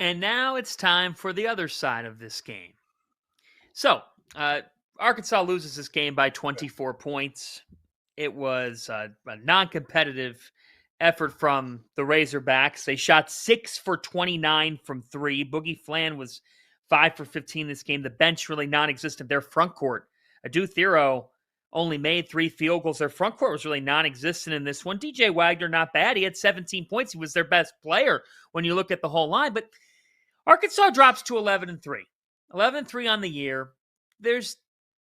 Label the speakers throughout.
Speaker 1: And now it's time for the other side of this game. So, Arkansas loses this game by 24 points. It was a non-competitive effort from the Razorbacks. They shot 6 for 29 from 3. Boogie Flan was 5 for 15 this game. The bench really non-existent. Their front court, Adu Thero only made 3 field goals. Their front court was really non-existent in this one. DJ Wagner, not bad. He had 17 points. He was their best player when you look at the whole line. But Arkansas drops to 11-3. 11-3 on the year. There's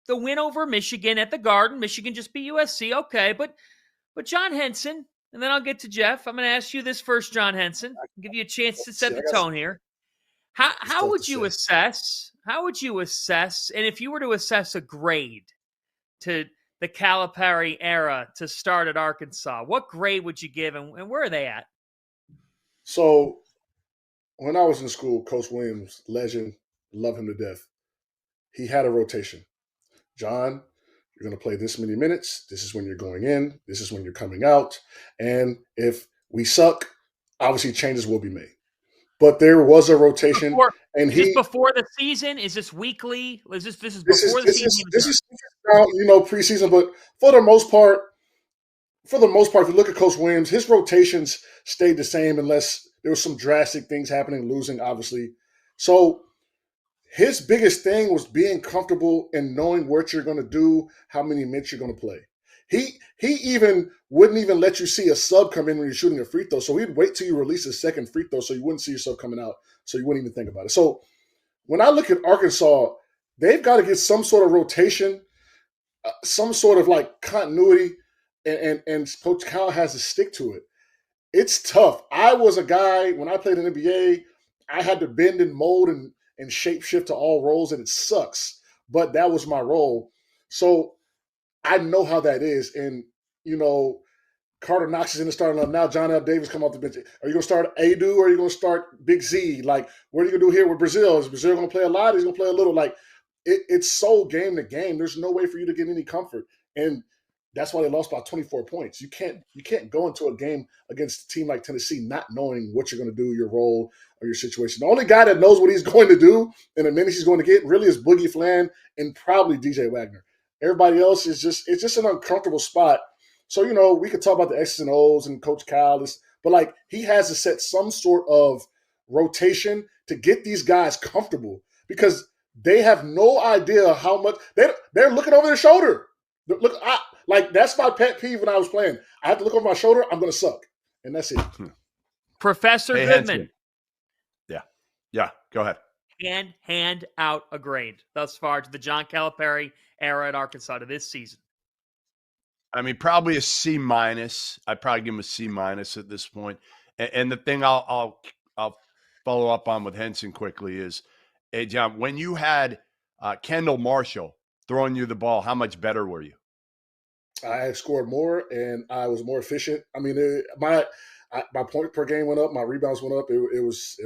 Speaker 1: the win over Michigan at the Garden. Michigan just beat USC. Okay, but John Henson, and then I'll get to Jeff. I'm going to ask you this first, John Henson. I'll give you a chance to set the tone here. How would you assess? How would you assess? And if you were to assess a grade to the Calipari era to start at Arkansas, what grade would you give, and where are they at?
Speaker 2: So, when I was in school, Coach Williams, legend, love him to death. He had a rotation. John, you're going to play this many minutes. This is when you're going in. This is when you're coming out. And if we suck, obviously changes will be made. But there was a rotation, and
Speaker 1: is this before the season? Is this weekly? This is before the season?
Speaker 2: This is preseason. But for the most part, if you look at Coach Williams, his rotations stayed the same unless there was some drastic things happening, losing obviously. So his biggest thing was being comfortable and knowing what you're going to do, how many minutes you're going to play. He even wouldn't even let you see a sub come in when you're shooting a free throw. So he'd wait till you release a second free throw so you wouldn't see your sub coming out, so you wouldn't even think about it. So when I look at Arkansas, they've got to get some sort of rotation, some sort of like continuity, and Coach Cal has to stick to it. It's tough. I was a guy, when I played in the NBA, I had to bend and mold and shape shift to all roles, and it sucks. But that was my role. So I know how that is. And, Carter Knox is in the starting lineup. Now John L. Davis come off the bench. Are you going to start Adu or are you going to start Big Z? Like, what are you going to do here with Brazil? Is Brazil going to play a lot? Is he going to play a little? Like, it's so game to game. There's no way for you to get any comfort. And that's why they lost by 24 points. You can't go into a game against a team like Tennessee not knowing what you're going to do, your role or your situation. The only guy that knows what he's going to do and the minutes he's going to get really is Boogie Flan and probably DJ Wagner. Everybody else is just an uncomfortable spot. So, we could talk about the X's and O's and Coach Cal, but like he has to set some sort of rotation to get these guys comfortable because they have no idea how much they're looking over their shoulder. Look, that's my pet peeve when I was playing. I have to look over my shoulder. I'm going to suck, and that's it.
Speaker 1: Professor Goodman.
Speaker 3: Henson. Yeah. Go ahead.
Speaker 1: Hand out a grade thus far to the John Calipari era at Arkansas to this season.
Speaker 3: I mean, probably a C-. I'd probably give him a C- at this point. And the thing I'll follow up on with Henson quickly is, hey, John, when you had Kendall Marshall throwing you the ball, how much better were you?
Speaker 2: I scored more and I was more efficient. I mean, my point per game went up, my rebounds went up. It was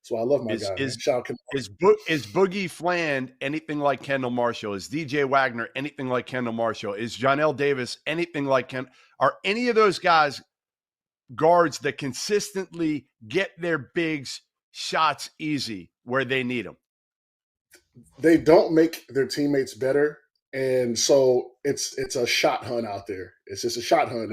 Speaker 2: so I love my guy.
Speaker 3: Is Boogie Flan anything like Kendall Marshall? Is DJ Wagner anything like Kendall Marshall? Is John L. Davis anything like Ken? Are any of those guys guards that consistently get their bigs shots easy where they need them?
Speaker 2: They don't make their teammates better. And so it's a shot hunt out there. It's just a shot hunt.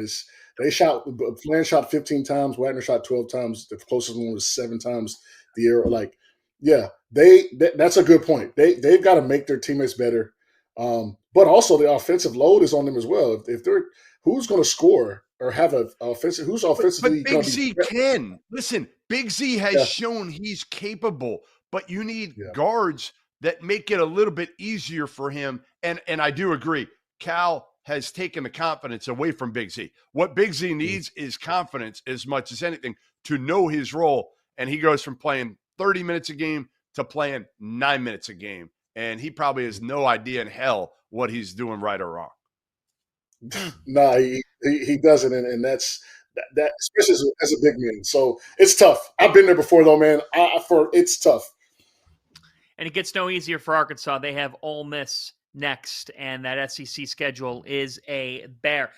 Speaker 2: Flan shot 15 times, Wagner shot 12 times. The closest one was 7 times the year. Like, yeah, that's a good point. They've got to make their teammates better. But also the offensive load is on them as well. If they're who's going to score or have an offensive, who's offensively
Speaker 3: but Big Z can. Listen, Big Z has shown he's capable, but you need guards that make it a little bit easier for him. And I do agree. Cal has taken the confidence away from Big Z. What Big Z needs is confidence as much as anything to know his role. And he goes from playing 30 minutes a game to playing 9 minutes a game. And he probably has no idea in hell what he's doing right or wrong.
Speaker 2: No, he doesn't. And that's that, especially as a big man. So it's tough. I've been there before though, man. It's tough.
Speaker 1: And it gets no easier for Arkansas. They have Ole Miss next, and that SEC schedule is a bear.